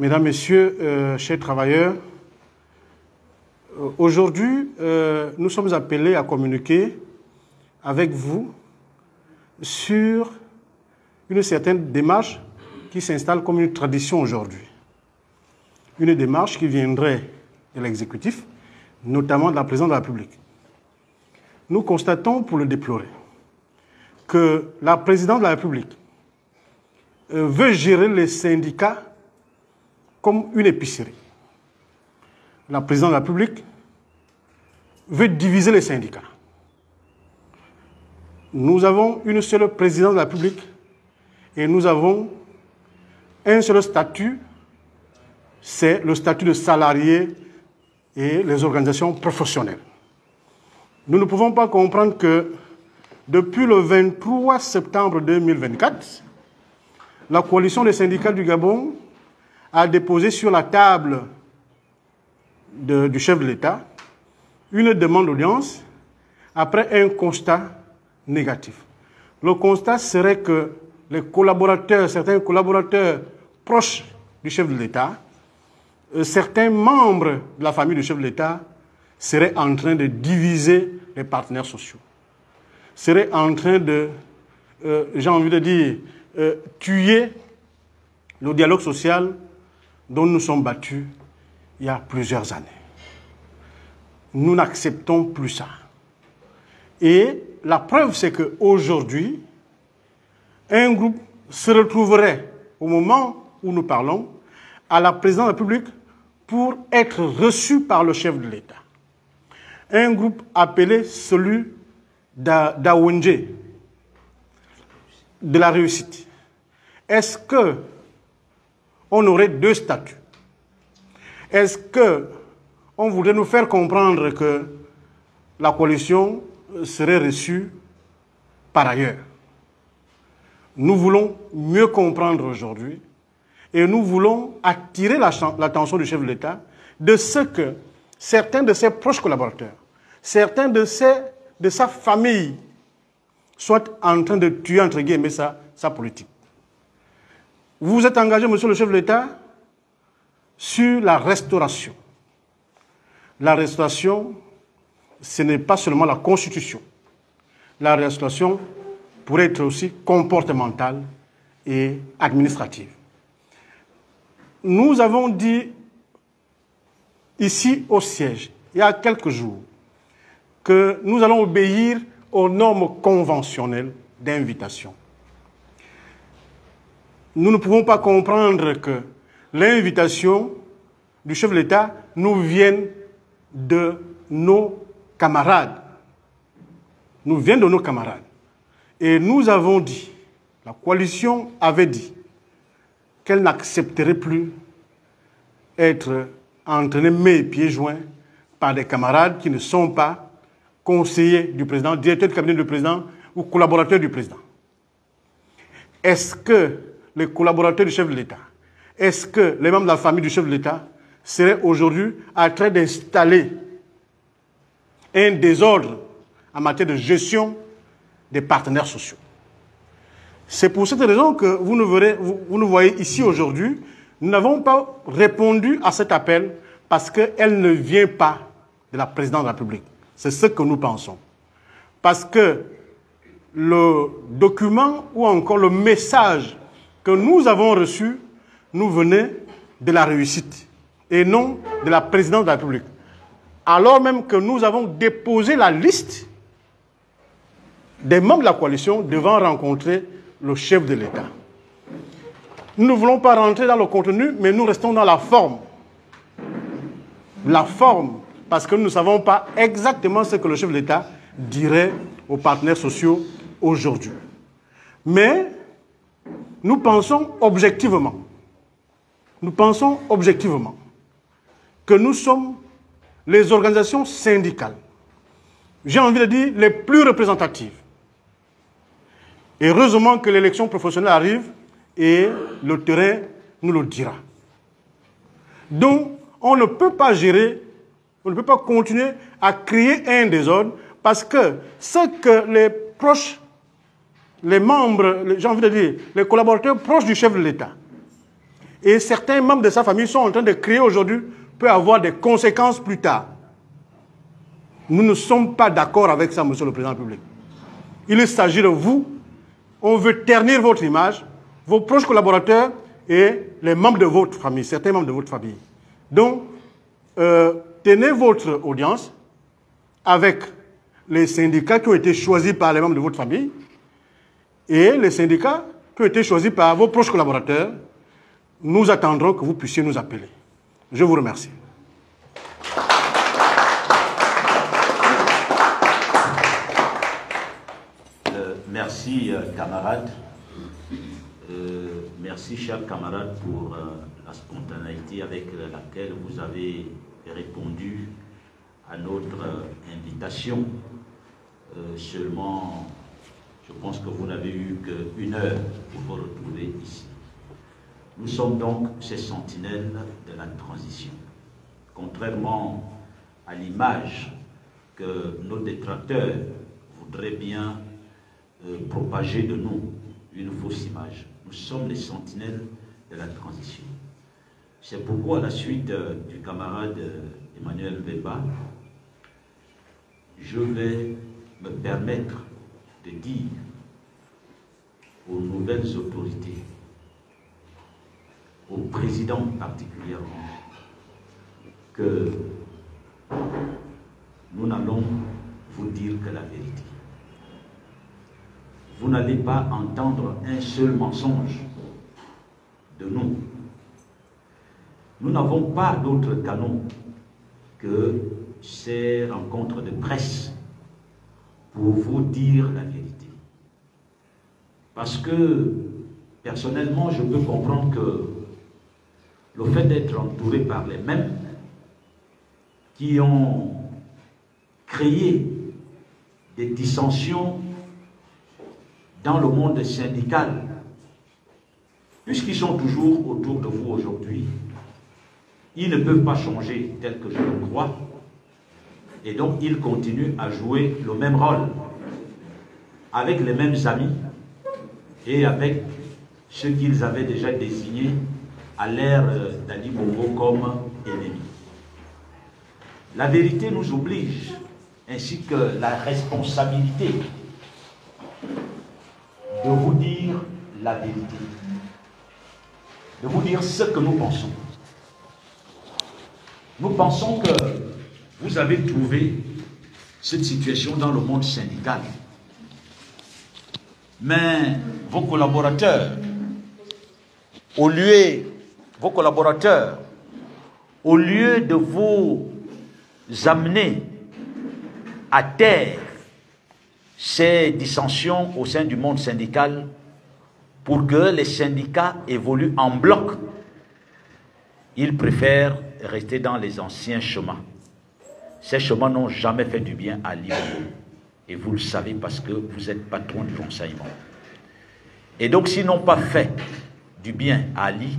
Mesdames, Messieurs, chers travailleurs, aujourd'hui, nous sommes appelés à communiquer avec vous sur une certaine démarche qui s'installe comme une tradition aujourd'hui. Une démarche qui viendrait de l'exécutif, notamment de la présidente de la République. Nous constatons, pour le déplorer, que la présidente de la République veut gérer les syndicats comme une épicerie. La présidente de la République veut diviser les syndicats. Nous avons une seule présidence de la République et nous avons un seul statut, c'est le statut de salarié et les organisations professionnelles. Nous ne pouvons pas comprendre que depuis le 23 septembre 2024, la coalition des syndicats du Gabon a déposé sur la table du chef de l'État une demande d'audience après un constat négatif. Le constat serait que les collaborateurs, certains collaborateurs proches du chef de l'État, certains membres de la famille du chef de l'État seraient en train de diviser les partenaires sociaux, seraient en train de, j'ai envie de dire, tuer le dialogue social dont nous sommes battus il y a plusieurs années. Nous n'acceptons plus ça. Et la preuve, c'est qu'aujourd'hui, un groupe se retrouverait, au moment où nous parlons, à la présidence de la République pour être reçu par le chef de l'État. Un groupe appelé celui d'Awendje, de la réussite. Est-ce qu'on aurait deux statuts? Est-ce qu'on voudrait nous faire comprendre que la coalition serait reçue par ailleurs? Nous voulons mieux comprendre aujourd'hui et nous voulons attirer l'attention du chef de l'État de ce que certains de ses proches collaborateurs, certains de sa famille soient en train de tuer, entre guillemets, sa politique. Vous vous êtes engagé, monsieur le chef de l'État, sur la restauration. La restauration, ce n'est pas seulement la Constitution. La restauration pourrait être aussi comportementale et administrative. Nous avons dit ici au siège, il y a quelques jours, que nous allons obéir aux normes conventionnelles d'invitation. Nous ne pouvons pas comprendre que l'invitation du chef de l'État nous vienne de nos camarades. Nous vient de nos camarades. Et nous avons dit, la coalition avait dit, qu'elle n'accepterait plus être entraînée mains et pieds joints par des camarades qui ne sont pas conseillers du président, directeurs de cabinet du président ou collaborateurs du président. Est-ce que les collaborateurs du chef de l'État, est-ce que les membres de la famille du chef de l'État seraient aujourd'hui en train d'installer un désordre en matière de gestion des partenaires sociaux? C'est pour cette raison que vous nous voyez ici aujourd'hui. Nous n'avons pas répondu à cet appel parce qu'elle ne vient pas de la présidente de la République. C'est ce que nous pensons. Parce que le document ou encore le message que nous avons reçu nous venait de la réussite et non de la présidente de la République. Alors même que nous avons déposé la liste des membres de la coalition devant rencontrer le chef de l'État. Nous ne voulons pas rentrer dans le contenu, mais nous restons dans la forme. La forme, parce que nous ne savons pas exactement ce que le chef de l'État dirait aux partenaires sociaux aujourd'hui. Mais nous pensons objectivement que nous sommes les organisations syndicales, j'ai envie de dire les plus représentatives. Et heureusement que l'élection professionnelle arrive et le terrain nous le dira. Donc, on ne peut pas gérer, on ne peut pas continuer à créer un désordre parce que ce que les proches, les membres, j'ai envie de dire, les collaborateurs proches du chef de l'État Et certains membres de sa famille sont en train de créer aujourd'hui, peut avoir des conséquences plus tard. Nous ne sommes pas d'accord avec ça, Monsieur le Président de la République. Il s'agit de vous. On veut ternir votre image, vos proches collaborateurs et les membres de votre famille, certains membres de votre famille. Donc, tenez votre audience avec les syndicats qui ont été choisis par les membres de votre famille et les syndicats qui ont été choisis par vos proches collaborateurs. Nous attendrons que vous puissiez nous appeler. Je vous remercie. Merci, camarades. Merci, chers camarades, pour la spontanéité avec laquelle vous avez répondu à notre invitation. Seulement, je pense que vous n'avez eu qu'une heure pour vous retrouver ici. Nous sommes donc ces sentinelles de la transition. Contrairement à l'image que nos détracteurs voudraient bien propager de nous, une fausse image. Nous sommes les sentinelles de la transition. C'est pourquoi, à la suite du camarade Emmanuel Beba, je vais me permettre de dire aux nouvelles autorités, au président particulièrement, que nous n'allons vous dire que la vérité. Vous n'allez pas entendre un seul mensonge de nous. Nous n'avons pas d'autre canon que ces rencontres de presse pour vous dire la vérité. Parce que, personnellement, je peux comprendre que le fait d'être entouré par les mêmes qui ont créé des dissensions dans le monde syndical, puisqu'ils sont toujours autour de vous aujourd'hui, ils ne peuvent pas changer tel que je le crois, et donc ils continuent à jouer le même rôle, avec les mêmes amis, et avec ceux qu'ils avaient déjà désignés à l'ère d'Ali Bongo comme ennemis. La vérité nous oblige, ainsi que la responsabilité, de vous dire la vérité, de vous dire ce que nous pensons. Nous pensons que vous avez trouvé cette situation dans le monde syndical. Mais vos collaborateurs, au lieu de vous amener à terre ces dissensions au sein du monde syndical pour que les syndicats évoluent en bloc, ils préfèrent rester dans les anciens chemins. Ces chemins n'ont jamais fait du bien à l'Ivoire. Et vous le savez parce que vous êtes patron du renseignement. Et donc, s'ils n'ont pas fait du bien à Ali,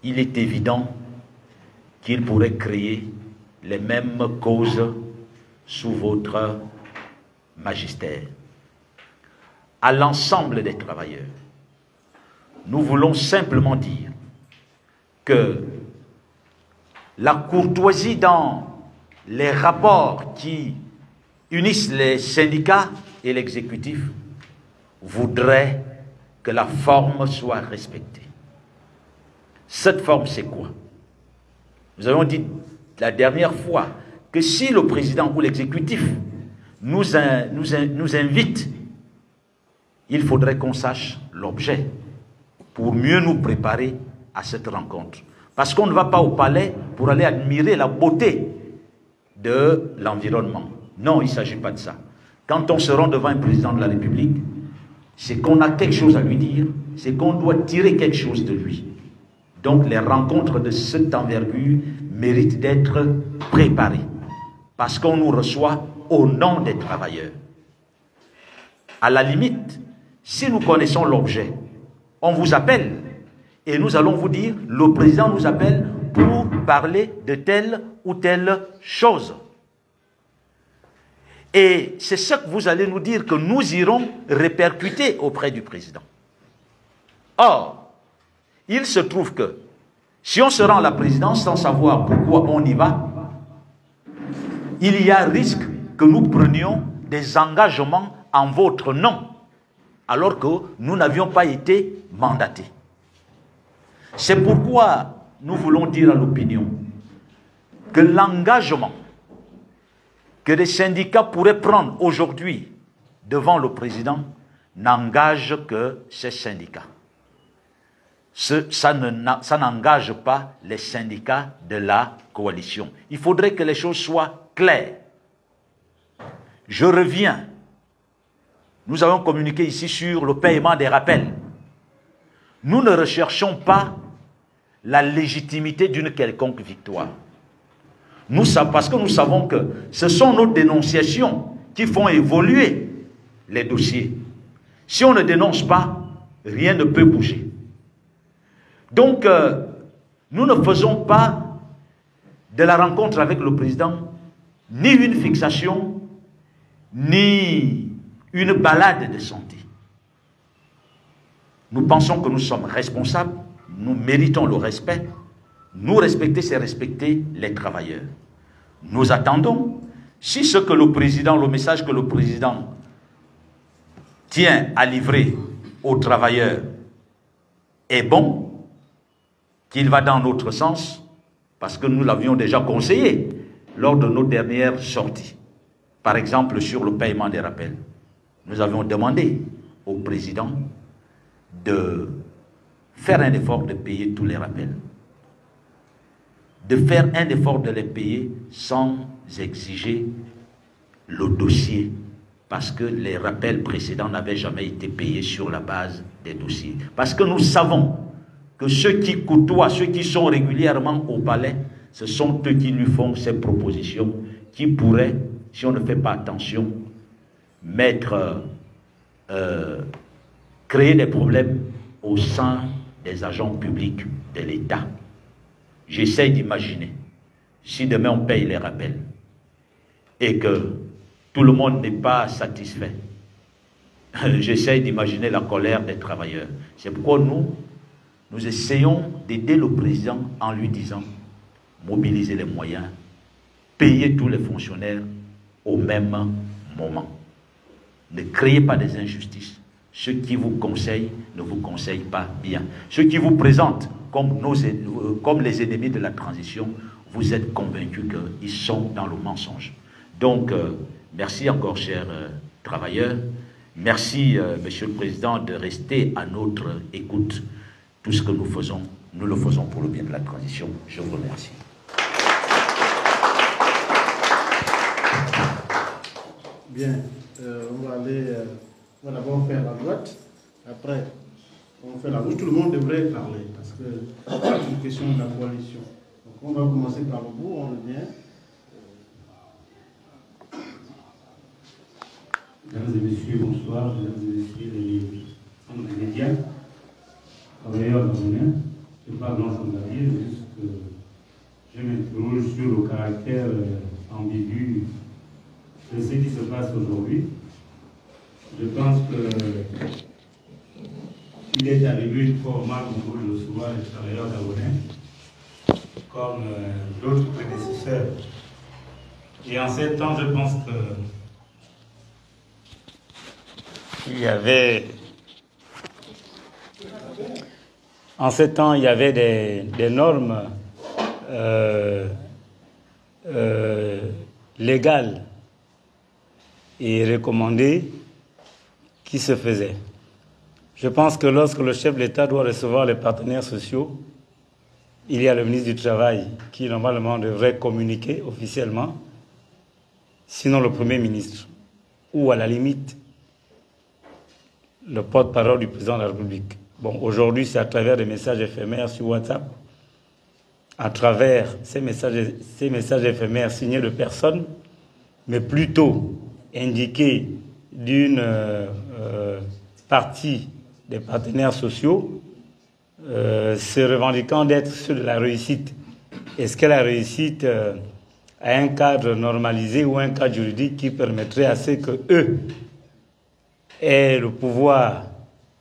il est évident qu'ils pourraient créer les mêmes causes sous votre magistère. À l'ensemble des travailleurs, nous voulons simplement dire que la courtoisie dans les rapports qui unissent les syndicats et l'exécutif voudrait que la forme soit respectée. Cette forme, c'est quoi? Nous avons dit la dernière fois que si le président ou l'exécutif nous invite, il faudrait qu'on sache l'objet pour mieux nous préparer à cette rencontre. Parce qu'on ne va pas au palais pour aller admirer la beauté de l'environnement. Non, il ne s'agit pas de ça. Quand on se rend devant un président de la République, c'est qu'on a quelque chose à lui dire, c'est qu'on doit tirer quelque chose de lui. Donc les rencontres de cette envergure méritent d'être préparées. Parce qu'on nous reçoit au nom des travailleurs. À la limite, si nous connaissons l'objet, on vous appelle et nous allons vous dire, le président nous appelle pour parler de telle ou telle chose. Et c'est ce que vous allez nous dire que nous irons répercuter auprès du président. Or, Il se trouve que si on se rend à la présidence sans savoir pourquoi on y va, il y a risque que nous prenions des engagements en votre nom, alors que nous n'avions pas été mandatés. C'est pourquoi nous voulons dire à l'opinion que l'engagement que les syndicats pourraient prendre aujourd'hui devant le président n'engage que ces syndicats. Ça n'engage pas les syndicats de la coalition. Il faudrait que les choses soient claires. Je reviens. Nous avons communiqué ici sur le paiement des rappels. Nous ne recherchons pas la légitimité d'une quelconque victoire. Parce que nous savons que ce sont nos dénonciations qui font évoluer les dossiers. Si on ne dénonce pas, rien ne peut bouger. Donc, nous ne faisons pas de la rencontre avec le président ni une fixation, ni une balade de santé. Nous pensons que nous sommes responsables, nous méritons le respect. Nous respecter, c'est respecter les travailleurs. Nous attendons, si ce que le président, le message que le président tient à livrer aux travailleurs est bon, qu'il va dans notre sens, parce que nous l'avions déjà conseillé lors de nos dernières sorties. Par exemple, sur le paiement des rappels. Nous avions demandé au président de faire un effort de payer tous les rappels. De faire un effort de les payer sans exiger le dossier, parce que les rappels précédents n'avaient jamais été payés sur la base des dossiers. Parce que nous savons que ceux qui côtoient, ceux qui sont régulièrement au palais, ce sont eux qui lui font ces propositions qui pourraient, si on ne fait pas attention, créer des problèmes au sein des agents publics de l'État. J'essaie d'imaginer, si demain on paye les rappels et que tout le monde n'est pas satisfait, j'essaie d'imaginer la colère des travailleurs. C'est pourquoi nous essayons d'aider le président en lui disant, mobiliser les moyens, payer tous les fonctionnaires au même moment. Ne créez pas des injustices. Ceux qui vous conseillent ne vous conseillent pas bien. Ceux qui vous présentent comme les ennemis de la transition, vous êtes convaincus qu'ils sont dans le mensonge. Donc, merci encore, chers travailleurs. Merci, Monsieur le Président, de rester à notre écoute. Tout ce que nous faisons, nous le faisons pour le bien de la transition. Je vous remercie. Bien, on va d'abord faire la droite, après on fait la gauche. Tout le monde devrait parler parce que c'est une question de la coalition. Donc on va commencer par le bout, on revient. Mesdames et messieurs, bonsoir. Mesdames et messieurs les médias, travailleurs gabonais, je ne sais pas grand-chose à dire, juste que je m'interroge sur le caractère ambigu de ce qui se passe aujourd'hui. Je pense qu'il est arrivé une fois au mal au de recevoir les travailleurs gabonais, comme d'autres prédécesseurs. Et en ces temps, je pense qu'il y avait... En ces temps, il y avait des normes légales et recommandées qui se faisaient. Je pense que lorsque le chef de l'État doit recevoir les partenaires sociaux, il y a le ministre du Travail qui normalement devrait communiquer officiellement, sinon le Premier ministre, ou à la limite le porte-parole du président de la République. Bon, aujourd'hui, c'est à travers des messages éphémères sur WhatsApp, à travers ces messages éphémères signés de personnes, mais plutôt indiqués d'une partie des partenaires sociaux, se revendiquant d'être ceux de la réussite. Est-ce que la réussite a un cadre normalisé ou un cadre juridique qui permettrait à ce qu'eux aient le pouvoir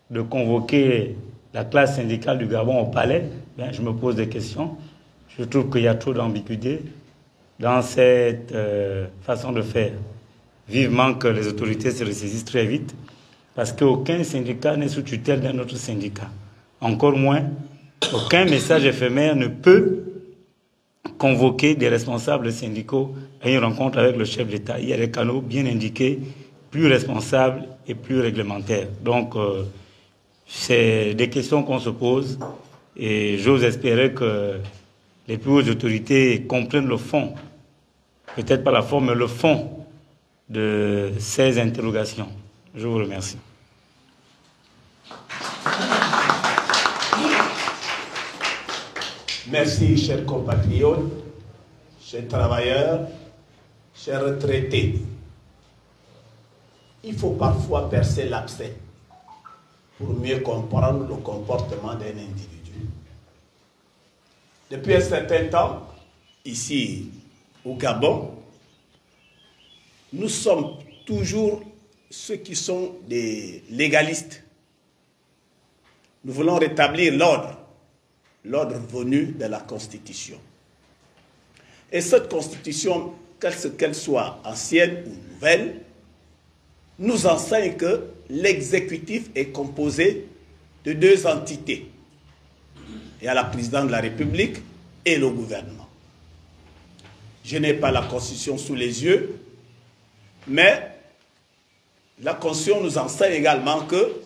de convoquer la classe syndicale du Gabon au palais, bien, je me pose des questions. Je trouve qu'il y a trop d'ambiguïté dans cette façon de faire. Vivement que les autorités se ressaisissent très vite, parce qu'aucun syndicat n'est sous tutelle d'un autre syndicat. Encore moins, aucun message éphémère ne peut convoquer des responsables syndicaux à une rencontre avec le chef d'État. Il y a des canaux bien indiqués, plus responsables et plus réglementaires. Donc, c'est des questions qu'on se pose et j'ose espérer que les plus hautes autorités comprennent le fond, peut-être pas la forme, mais le fond de ces interrogations. Je vous remercie. Merci, chers compatriotes, chers travailleurs, chers retraités. Il faut parfois percer l'abcès pour mieux comprendre le comportement d'un individu. Depuis un certain temps, ici au Gabon, nous sommes toujours ceux qui sont des légalistes. Nous voulons rétablir l'ordre venu de la Constitution. Et cette Constitution, qu'elle soit ancienne ou nouvelle, nous enseigne que l'exécutif est composé de deux entités. Il y a la présidente de la République et le gouvernement. Je n'ai pas la Constitution sous les yeux, mais la Constitution nous enseigne également que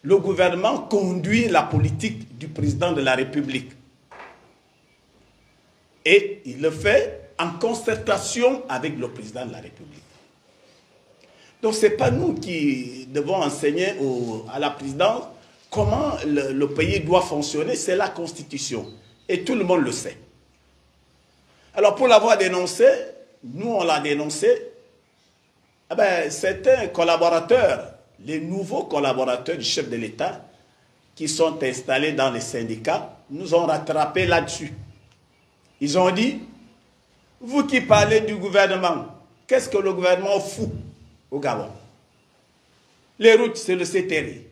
le gouvernement conduit la politique du président de la République. Et il le fait en concertation avec le président de la République. Donc ce n'est pas nous qui devons enseigner à la présidence comment le pays doit fonctionner, c'est la Constitution. Et tout le monde le sait. Alors pour l'avoir dénoncé, nous on l'a dénoncé, eh bien, certains collaborateurs, les nouveaux collaborateurs du chef de l'État qui sont installés dans les syndicats, nous ont rattrapés là-dessus. Ils ont dit, vous qui parlez du gouvernement, qu'est-ce que le gouvernement fout au Gabon? Les routes, c'est le CTRI.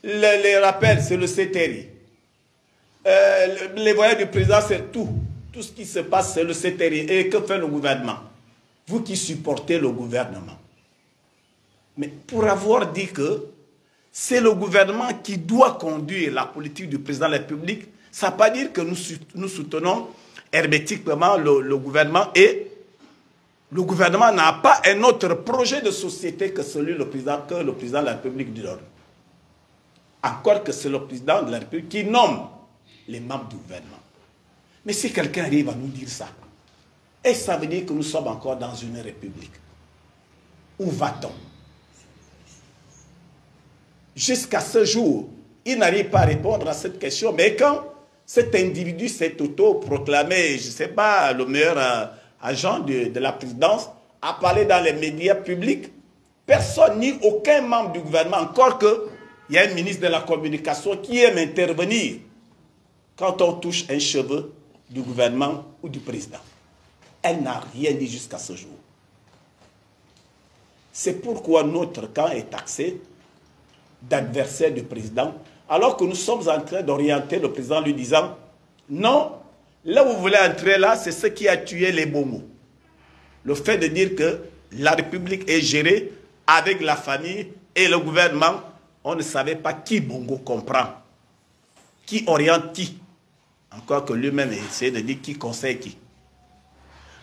Les rappels, c'est le CTRI. Les voyages du président, c'est tout. Tout ce qui se passe, c'est le CTRI. Et que fait le gouvernement? Vous qui supportez le gouvernement. Mais pour avoir dit que c'est le gouvernement qui doit conduire la politique du président de la République, ça ne veut pas dire que nous soutenons hermétiquement le gouvernement et le gouvernement n'a pas un autre projet de société que celui que le président de la République donne. Encore que c'est le président de la République qui nomme les membres du gouvernement. Mais si quelqu'un arrive à nous dire ça, et ça veut dire que nous sommes encore dans une république. Où va-t-on? Jusqu'à ce jour, il n'arrive pas à répondre à cette question. Mais quand cet individu s'est auto-proclamé, je ne sais pas, le meilleur agent de la présidence, a parlé dans les médias publics, personne ni aucun membre du gouvernement, encore qu'il y a un ministre de la communication qui aime intervenir quand on touche un cheveu du gouvernement ou du président. Elle n'a rien dit jusqu'à ce jour. C'est pourquoi notre camp est taxé d'adversaire du président, alors que nous sommes en train d'orienter le président lui disant non, là où vous voulez entrer là, c'est ce qui a tué les Bongo. Le fait de dire que la République est gérée avec la famille et le gouvernement, on ne savait pas qui Bongo comprend, qui oriente qui. Encore que lui-même ait essayé de dire qui conseille qui.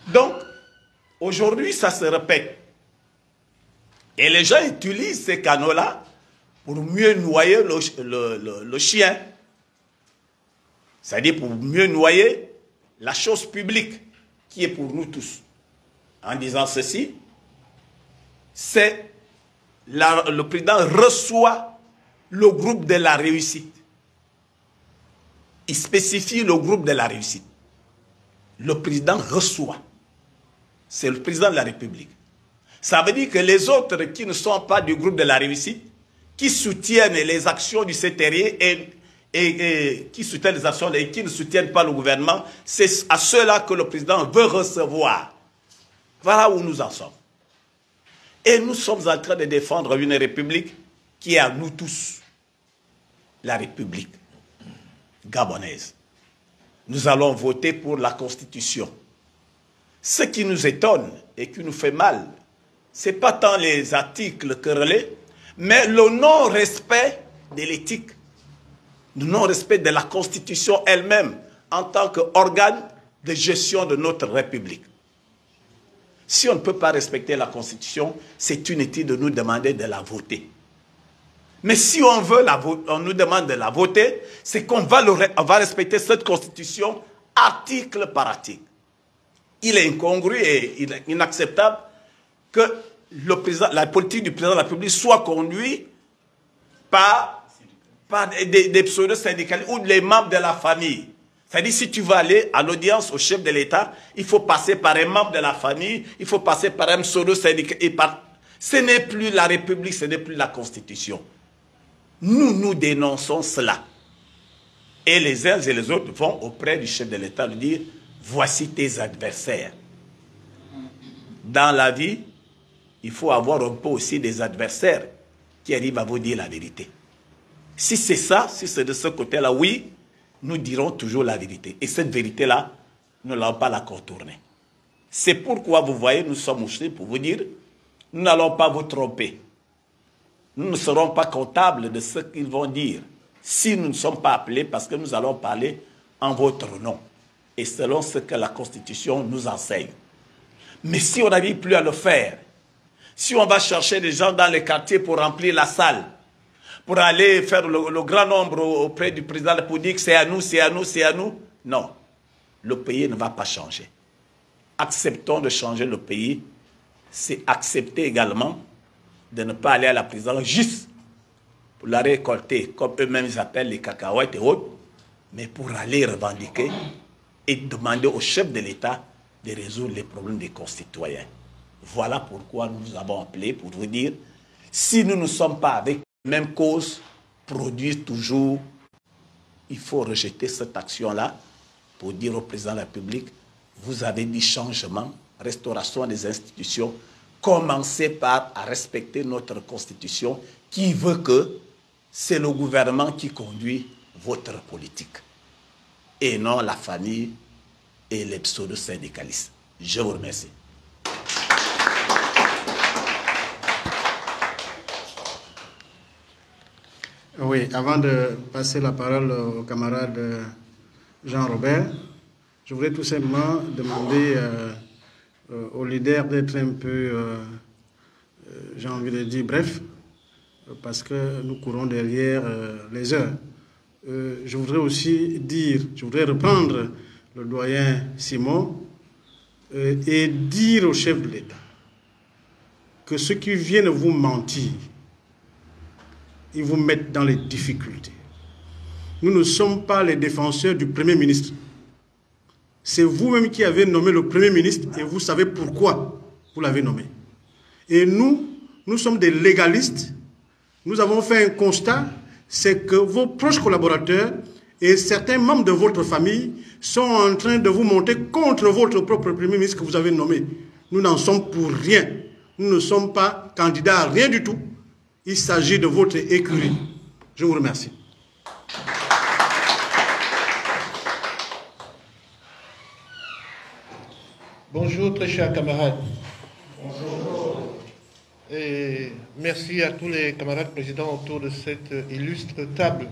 Donc, aujourd'hui, ça se répète. Et les gens utilisent ces canaux-là pour mieux noyer le chien. C'est-à-dire pour mieux noyer la chose publique qui est pour nous tous. En disant ceci, c'est le président reçoit le groupe de la réussite. Il spécifie le groupe de la réussite. Le président reçoit. C'est le président de la République. Ça veut dire que les autres qui ne sont pas du groupe de la réussite, qui soutiennent les actions du CTRI et qui soutiennent les actions et qui ne soutiennent pas le gouvernement, c'est à ceux-là que le président veut recevoir. Voilà où nous en sommes. Et nous sommes en train de défendre une république qui est à nous tous. la République gabonaise. Nous allons voter pour la Constitution. Ce qui nous étonne et qui nous fait mal, ce n'est pas tant les articles querellés, mais le non-respect de l'éthique, le non-respect de la Constitution elle-même en tant qu'organe de gestion de notre République. Si on ne peut pas respecter la Constitution, c'est inutile de nous demander de la voter. Mais si on veut on nous demande de la voter, c'est qu'on va respecter cette Constitution article par article. Il est incongru et il est inacceptable que la politique du président de la République soit conduite par des pseudo-syndicalistes ou les membres de la famille. C'est-à-dire, si tu vas aller à l'audience au chef de l'État, il faut passer par un membre de la famille, il faut passer par un pseudo-syndicaliste. Ce n'est plus la République, ce n'est plus la Constitution. Nous dénonçons cela. Et les uns et les autres vont auprès du chef de l'État lui dire, voici tes adversaires. Dans la vie, il faut avoir un peu aussi des adversaires qui arrivent à vous dire la vérité. Si c'est ça, si c'est de ce côté-là, oui, nous dirons toujours la vérité. Et cette vérité-là, nous n'allons pas la contourner. C'est pourquoi vous voyez, nous sommes aussi pour vous dire, nous n'allons pas vous tromper. Nous ne serons pas comptables de ce qu'ils vont dire si nous ne sommes pas appelés parce que nous allons parler en votre nom et selon ce que la Constitution nous enseigne. Mais si on n'arrive plus à le faire, si on va chercher des gens dans les quartiers pour remplir la salle, pour aller faire le grand nombre auprès du président pour dire que c'est à nous, c'est à nous, c'est à nous, non, le pays ne va pas changer. Acceptons de changer le pays, c'est accepter également de ne pas aller à la prison juste pour la récolter, comme eux-mêmes ils appellent les cacahuètes et autres, mais pour aller revendiquer et demander au chef de l'État de résoudre les problèmes des concitoyens. Voilà pourquoi nous vous avons appelé pour vous dire, si nous ne sommes pas avec la même cause, produire toujours, il faut rejeter cette action-là pour dire au président de la République, vous avez dit changement, restauration des institutions, commencez par à respecter notre Constitution qui veut que c'est le gouvernement qui conduit votre politique et non la famille et les pseudo-syndicalistes. Je vous remercie. Oui, avant de passer la parole au camarade Jean-Robert, je voudrais tout simplement demander au leader d'être un peu, j'ai envie de dire, bref, parce que nous courons derrière les heures. Je voudrais aussi dire, je voudrais reprendre le doyen Simon et dire au chef de l'État que ceux qui viennent vous mentir, ils vous mettent dans les difficultés. Nous ne sommes pas les défenseurs du Premier ministre. C'est vous-même qui avez nommé le Premier ministre et vous savez pourquoi vous l'avez nommé. Et nous sommes des légalistes. Nous avons fait un constat, c'est que vos proches collaborateurs et certains membres de votre famille sont en train de vous monter contre votre propre Premier ministre que vous avez nommé. Nous n'en sommes pour rien. Nous ne sommes pas candidats à rien du tout. Il s'agit de votre écurie. Je vous remercie. Bonjour, très chers camarades. Bonjour. Et merci à tous les camarades présidents autour de cette illustre table.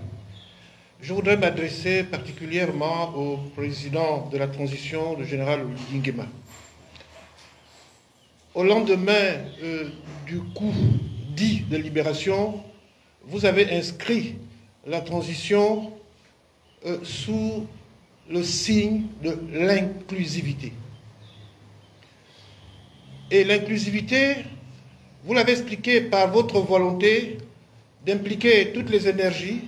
Je voudrais m'adresser particulièrement au président de la transition, le général Nguema. Au lendemain du coup dit de libération, vous avez inscrit la transition sous le signe de l'inclusivité. Et l'inclusivité, vous l'avez expliqué par votre volonté d'impliquer toutes les énergies,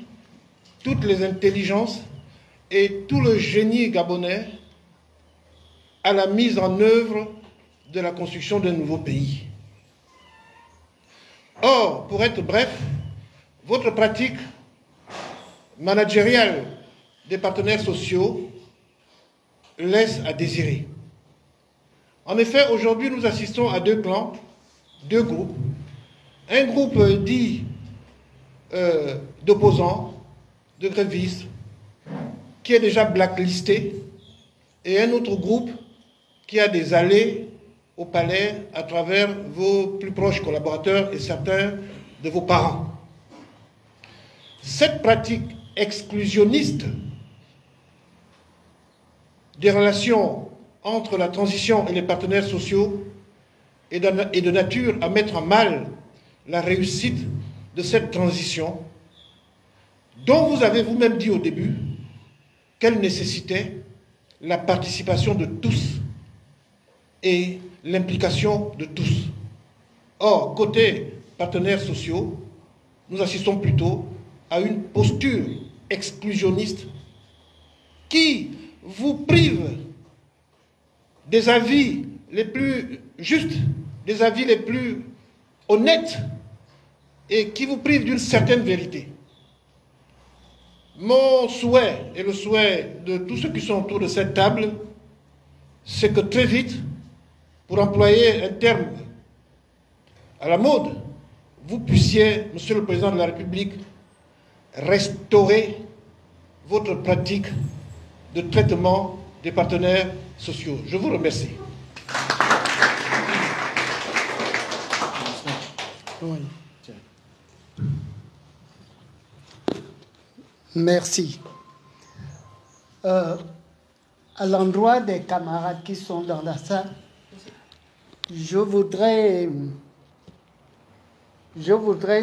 toutes les intelligences et tout le génie gabonais à la mise en œuvre de la construction d'un nouveau pays. Or, pour être bref, votre pratique managériale des partenaires sociaux laisse à désirer. En effet, aujourd'hui, nous assistons à deux clans, deux groupes. Un groupe dit d'opposants de grévistes qui est déjà blacklisté et un autre groupe qui a des allées au palais à travers vos plus proches collaborateurs et certains de vos parents. Cette pratique exclusionniste des relations entre la transition et les partenaires sociaux est de nature à mettre à mal la réussite de cette transition dont vous avez vous-même dit au début qu'elle nécessitait la participation de tous et l'implication de tous. Or, côté partenaires sociaux, nous assistons plutôt à une posture exclusionniste qui vous prive des avis les plus justes, des avis les plus honnêtes et qui vous prive d'une certaine vérité. Mon souhait et le souhait de tous ceux qui sont autour de cette table, c'est que très vite, pour employer un terme à la mode, vous puissiez, Monsieur le Président de la République, restaurer votre pratique de traitement des partenaires sociaux. Je vous remercie. Merci. À l'endroit des camarades qui sont dans la salle, je voudrais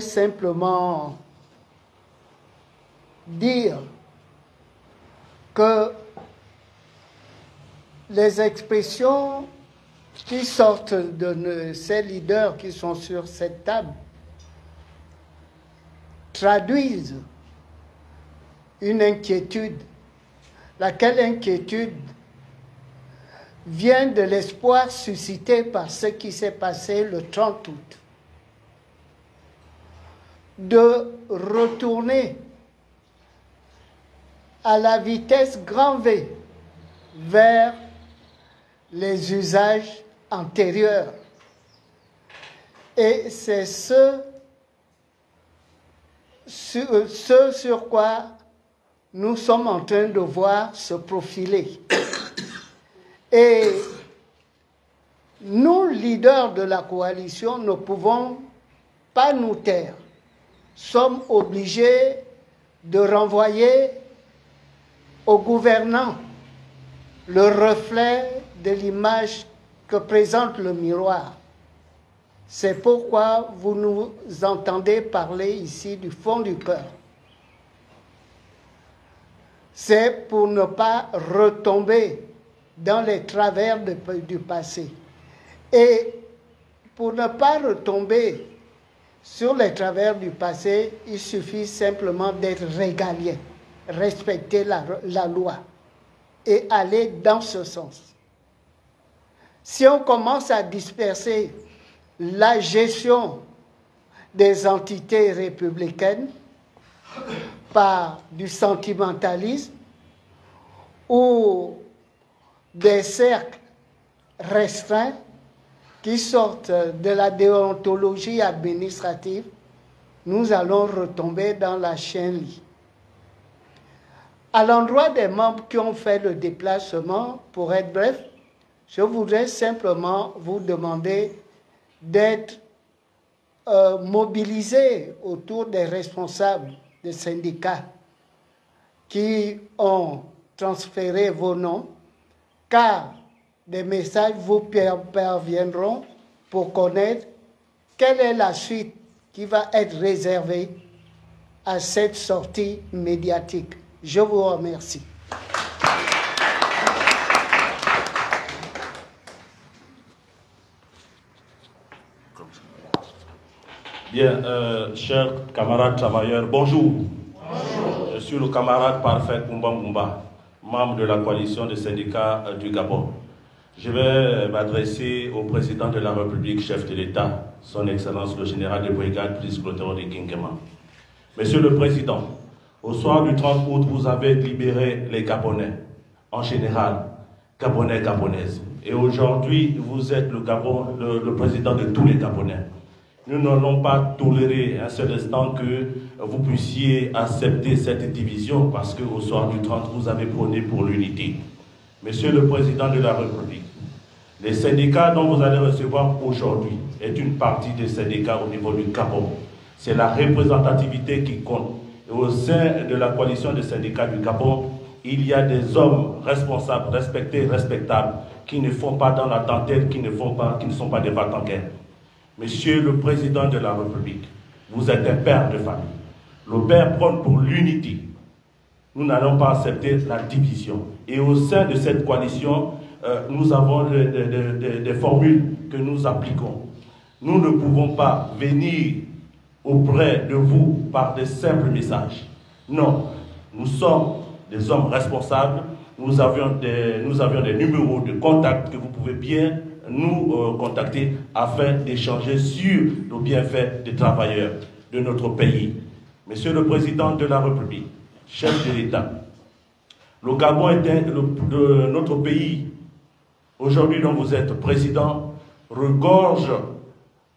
simplement dire que les expressions qui sortent de ces leaders qui sont sur cette table traduisent une inquiétude, laquelle inquiétude vient de l'espoir suscité par ce qui s'est passé le 30 août, de retourner à la vitesse grand V vers les usages antérieurs. Et c'est ce sur quoi nous sommes en train de voir se profiler. Et nous, leaders de la coalition, ne pouvons pas nous taire. Sommes obligés de renvoyer aux gouvernants le reflet de l'image que présente le miroir. C'est pourquoi vous nous entendez parler ici du fond du cœur. C'est pour ne pas retomber dans les travers du passé. Et pour ne pas retomber sur les travers du passé, il suffit simplement d'être régalien, respecter la loi et aller dans ce sens. Si on commence à disperser la gestion des entités républicaines par du sentimentalisme ou des cercles restreints qui sortent de la déontologie administrative, nous allons retomber dans la chienlit. À l'endroit des membres qui ont fait le déplacement, pour être bref, je voudrais simplement vous demander d'être mobilisés autour des responsables des syndicats qui ont transféré vos noms, car des messages vous parviendront pour connaître quelle est la suite qui va être réservée à cette sortie médiatique. Je vous remercie. Bien, chers camarades travailleurs, bonjour. Bonjour. Je suis le camarade parfait Koumba Mboumba, membre de la coalition des syndicats du Gabon. Je vais m'adresser au président de la République, chef de l'État, son Excellence le général de brigade, Brice Clotaire de Guinguema. Monsieur le Président, au soir du 30 août, vous avez libéré les Gabonais, en général, Gabonais, Gabonaises. Et aujourd'hui, vous êtes le président de tous les Gabonais. Nous n'allons pas tolérer un seul instant que vous puissiez accepter cette division parce qu'au soir du 30, vous avez prôné pour l'unité. Monsieur le Président de la République, les syndicats dont vous allez recevoir aujourd'hui est une partie des syndicats au niveau du Gabon. C'est la représentativité qui compte. Et au sein de la coalition des syndicats du Gabon, il y a des hommes responsables, respectés, respectables, qui ne font pas dans la dentelle, qui ne sont pas des va-t-en-guerre. Monsieur le Président de la République, vous êtes un père de famille. Le père prône pour l'unité. Nous n'allons pas accepter la division. Et au sein de cette coalition, nous avons des formules que nous appliquons. Nous ne pouvons pas venir auprès de vous par des simples messages. Non, nous sommes des hommes responsables. Nous avions des numéros de contact que vous pouvez bien nous contacter afin d'échanger sur le bienfait des travailleurs de notre pays. Monsieur le Président de la République, chef de l'État, le Gabon est notre pays, aujourd'hui dont vous êtes président, regorge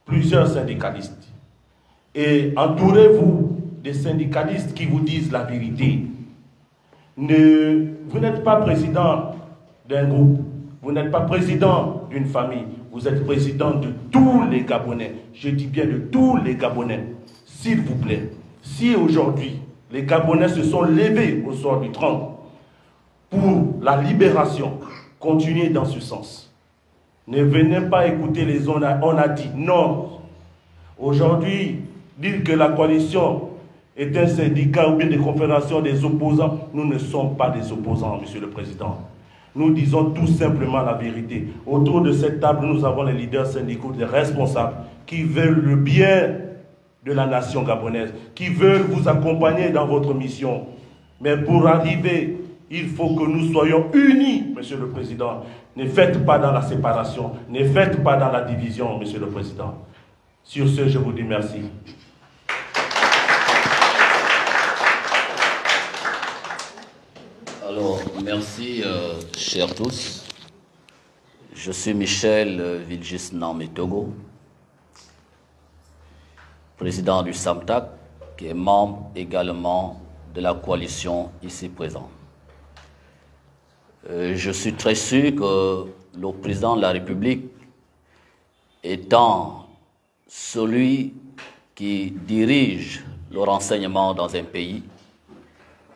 plusieurs syndicalistes. Et entourez-vous des syndicalistes qui vous disent la vérité. Vous n'êtes pas président d'un groupe, vous n'êtes pas président d'une famille, vous êtes président de tous les Gabonais. Je dis bien de tous les Gabonais. S'il vous plaît, si aujourd'hui les Gabonais se sont levés au soir du 30 pour la libération, continuez dans ce sens. Ne venez pas écouter les on a dit. Non. Aujourd'hui, dire que la coalition est un syndicat ou bien des confédérations des opposants, nous ne sommes pas des opposants, Monsieur le Président. Nous disons tout simplement la vérité. Autour de cette table, nous avons les leaders syndicaux, les responsables qui veulent le bien de la nation gabonaise, qui veulent vous accompagner dans votre mission. Mais pour arriver, il faut que nous soyons unis, Monsieur le Président. Ne faites pas dans la séparation, ne faites pas dans la division, Monsieur le Président. Sur ce, je vous dis merci. Alors, merci, chers tous. Je suis Michel Vilgis Namé Togo, président du SAMTAC, qui est membre également de la coalition ici présente. Je suis très sûr que le président de la République, étant celui qui dirige le renseignement dans un pays,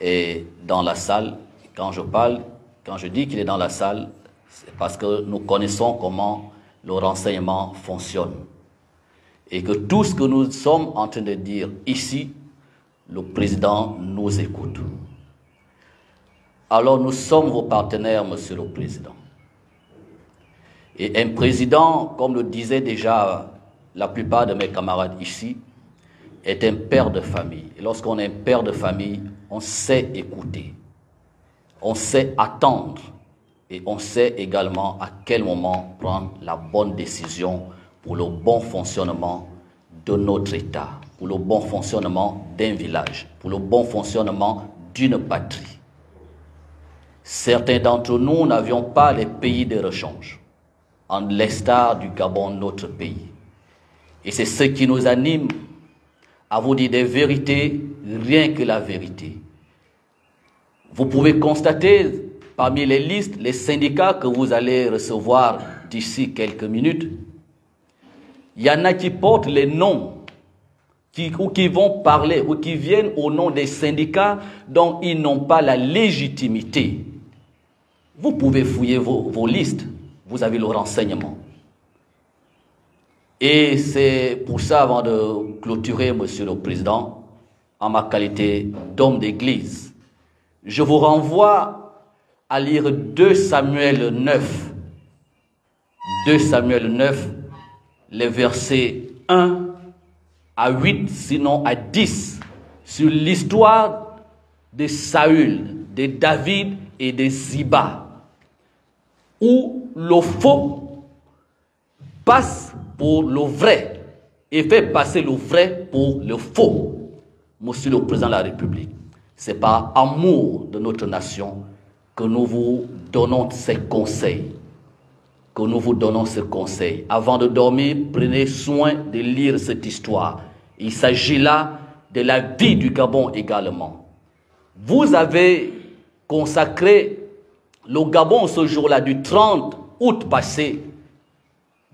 est dans la salle. Quand je dis qu'il est dans la salle, c'est parce que nous connaissons comment le renseignement fonctionne. Et que tout ce que nous sommes en train de dire ici, le président nous écoute. Alors nous sommes vos partenaires, Monsieur le Président. Et un président, comme le disaient déjà la plupart de mes camarades ici, est un père de famille. Et lorsqu'on est un père de famille, on sait écouter, on sait attendre et on sait également à quel moment prendre la bonne décision pour le bon fonctionnement de notre État, pour le bon fonctionnement d'un village, pour le bon fonctionnement d'une patrie. Certains d'entre nous n'avions pas les pays de rechange, en l'estar du Gabon, notre pays. Et c'est ce qui nous anime à vous dire des vérités, rien que la vérité. Vous pouvez constater parmi les listes, les syndicats que vous allez recevoir d'ici quelques minutes, il y en a qui portent les noms, ou qui vont parler, ou qui viennent au nom des syndicats dont ils n'ont pas la légitimité. Vous pouvez fouiller vos listes, vous avez le renseignement. Et c'est pour ça, avant de clôturer, Monsieur le Président, en ma qualité d'homme d'église, je vous renvoie à lire 2 Samuel 9. 2 Samuel 9, les versets 1 à 8, sinon à 10, sur l'histoire de Saül, de David et de Ziba, où le faux passe pour le vrai et fait passer le vrai pour le faux. Monsieur le Président de la République, c'est par amour de notre nation que nous vous donnons ces conseils, que nous vous donnons ce conseil. Avant de dormir, prenez soin de lire cette histoire. Il s'agit là de la vie du Gabon également. Vous avez consacré le Gabon ce jour-là du 30 août passé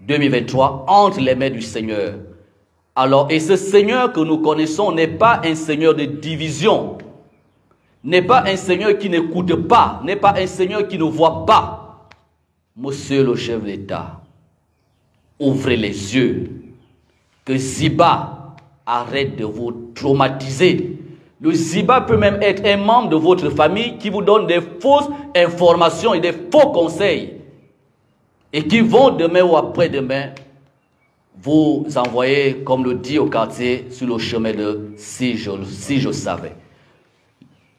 2023 entre les mains du Seigneur. Alors, et ce Seigneur que nous connaissons n'est pas un Seigneur de division, n'est pas un Seigneur qui n'écoute pas, n'est pas un Seigneur qui ne voit pas. Monsieur le chef d'État, ouvrez les yeux, que Ziba arrête de vous traumatiser. Le Ziba peut même être un membre de votre famille qui vous donne des fausses informations et des faux conseils et qui vont demain ou après-demain vous envoyer, comme le dit au quartier, sur le chemin de si je savais.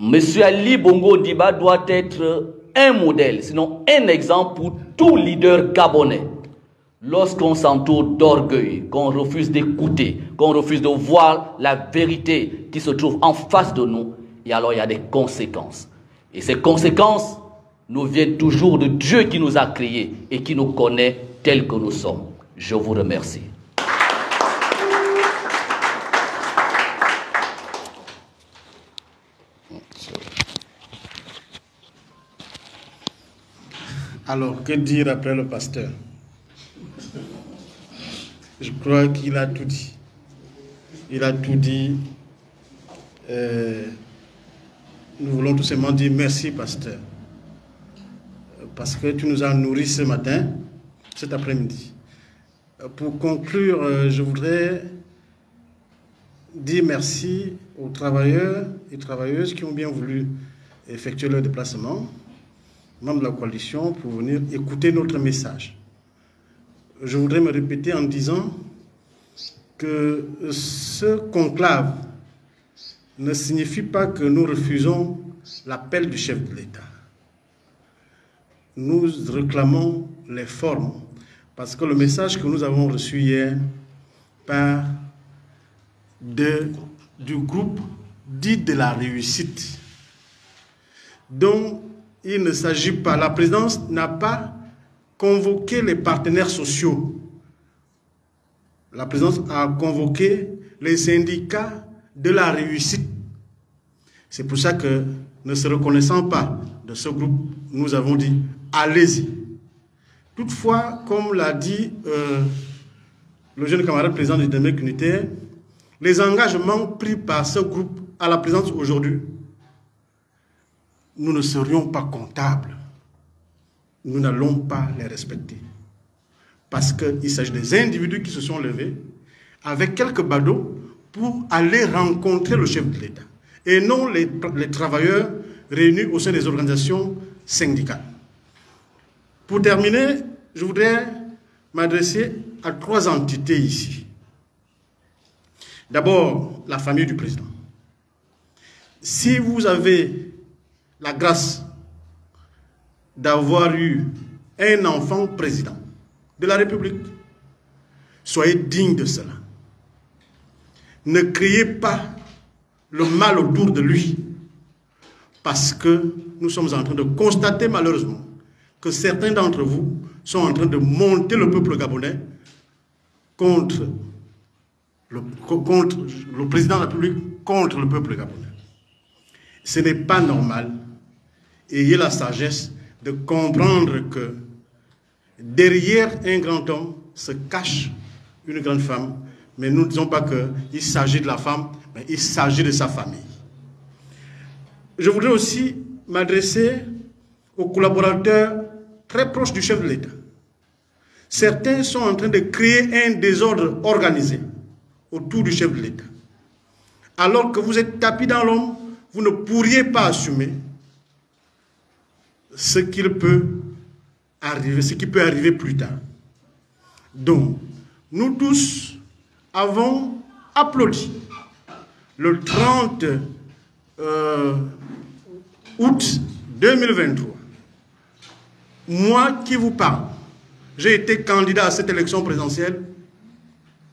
Monsieur Ali Bongo Diba doit être un modèle, sinon un exemple pour tout leader gabonais. Lorsqu'on s'entoure d'orgueil, qu'on refuse d'écouter, qu'on refuse de voir la vérité qui se trouve en face de nous, et alors il y a des conséquences. Et ces conséquences nous viennent toujours de Dieu qui nous a créés et qui nous connaît tels que nous sommes. Je vous remercie. Alors, que dire après le pasteur? Je crois qu'il a tout dit. Il a tout dit. Nous voulons tout simplement dire merci, pasteur. Parce que tu nous as nourris ce matin, cet après-midi. Pour conclure, je voudrais dire merci aux travailleurs et travailleuses qui ont bien voulu effectuer leur déplacement, membres de la coalition, pour venir écouter notre message. Je voudrais me répéter en disant que ce conclave ne signifie pas que nous refusons l'appel du chef de l'État. Nous réclamons les formes, parce que le message que nous avons reçu hier part du groupe dit de la réussite, dont il ne s'agit pas, la présidence n'a pas convoqué les partenaires sociaux. La présidence a convoqué les syndicats de la réussite. C'est pour ça que, ne se reconnaissant pas de ce groupe, nous avons dit allez-y. Toutefois, comme l'a dit le jeune camarade président du Dynamique unitaire, les engagements pris par ce groupe à la présidence aujourd'hui, nous ne serions pas comptables. Nous n'allons pas les respecter. Parce qu'il s'agit des individus qui se sont levés avec quelques badauds pour aller rencontrer le chef de l'État. Et non les travailleurs réunis au sein des organisations syndicales. Pour terminer, je voudrais m'adresser à 3 entités ici. D'abord, la famille du président. Si vous avez la grâce d'avoir eu un enfant président de la République, soyez digne de cela. Ne criez pas le mal autour de lui, parce que nous sommes en train de constater malheureusement que certains d'entre vous sont en train de monter le peuple gabonais contre le président de la République, contre le peuple gabonais. Ce n'est pas normal. Ayez la sagesse de comprendre que derrière un grand homme se cache une grande femme, mais nous ne disons pas qu'il s'agit de la femme, mais il s'agit de sa famille. Je voudrais aussi m'adresser aux collaborateurs très proches du chef de l'État. Certains sont en train de créer un désordre organisé autour du chef de l'État. Alors que vous êtes tapis dans l'ombre, vous ne pourriez pas assumer ce qui peut arriver plus tard. Donc, nous tous avons applaudi le 30 août 2023. Moi qui vous parle, j'ai été candidat à cette élection présidentielle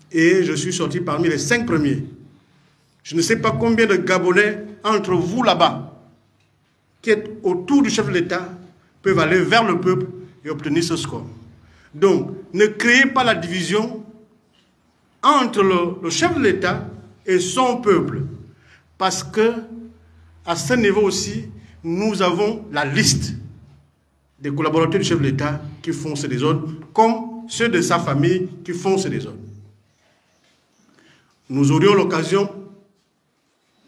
et je suis sorti parmi les 5 premiers. Je ne sais pas combien de Gabonais entre vous là-bas qui êtes autour du chef de l'État peuvent aller vers le peuple et obtenir ce score. Donc, ne créez pas la division entre le chef de l'État et son peuple. Parce que, à ce niveau aussi, nous avons la liste des collaborateurs du chef de l'État qui font ce désordre, comme ceux de sa famille qui font ce désordre. Nous aurions l'occasion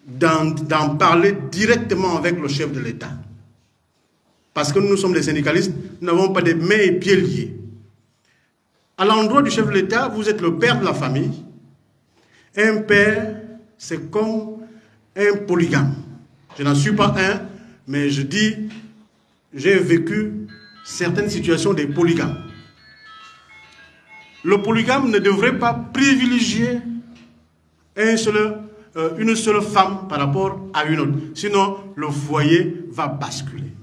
d'en parler directement avec le chef de l'État. Parce que nous sommes des syndicalistes, nous n'avons pas des mains et pieds liés. À l'endroit du chef de l'État, vous êtes le père de la famille. Un père, c'est comme un polygame. Je n'en suis pas un, mais je dis, j'ai vécu certaines situations des polygames. Le polygame ne devrait pas privilégier une seule femme par rapport à une autre. Sinon, le foyer va basculer.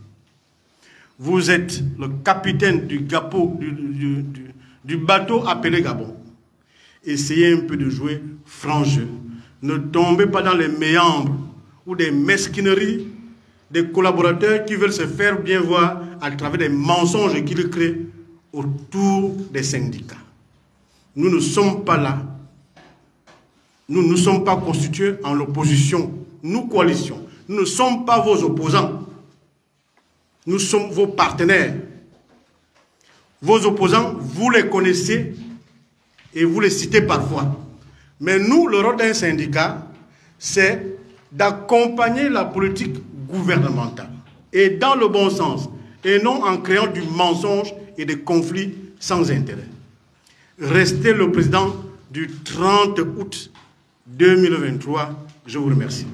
Vous êtes le capitaine du bateau appelé Gabon. Essayez un peu de jouer franc jeu. Ne tombez pas dans les méandres ou des mesquineries des collaborateurs qui veulent se faire bien voir à travers des mensonges qu'ils créent autour des syndicats. Nous ne sommes pas là. Nous ne sommes pas constitués en opposition, nous coalitions. Nous ne sommes pas vos opposants. Nous sommes vos partenaires. Vos opposants, vous les connaissez et vous les citez parfois. Mais nous, le rôle d'un syndicat, c'est d'accompagner la politique gouvernementale. Et dans le bon sens. Et non en créant du mensonge et des conflits sans intérêt. Restez le président du 30 août 2023. Je vous remercie.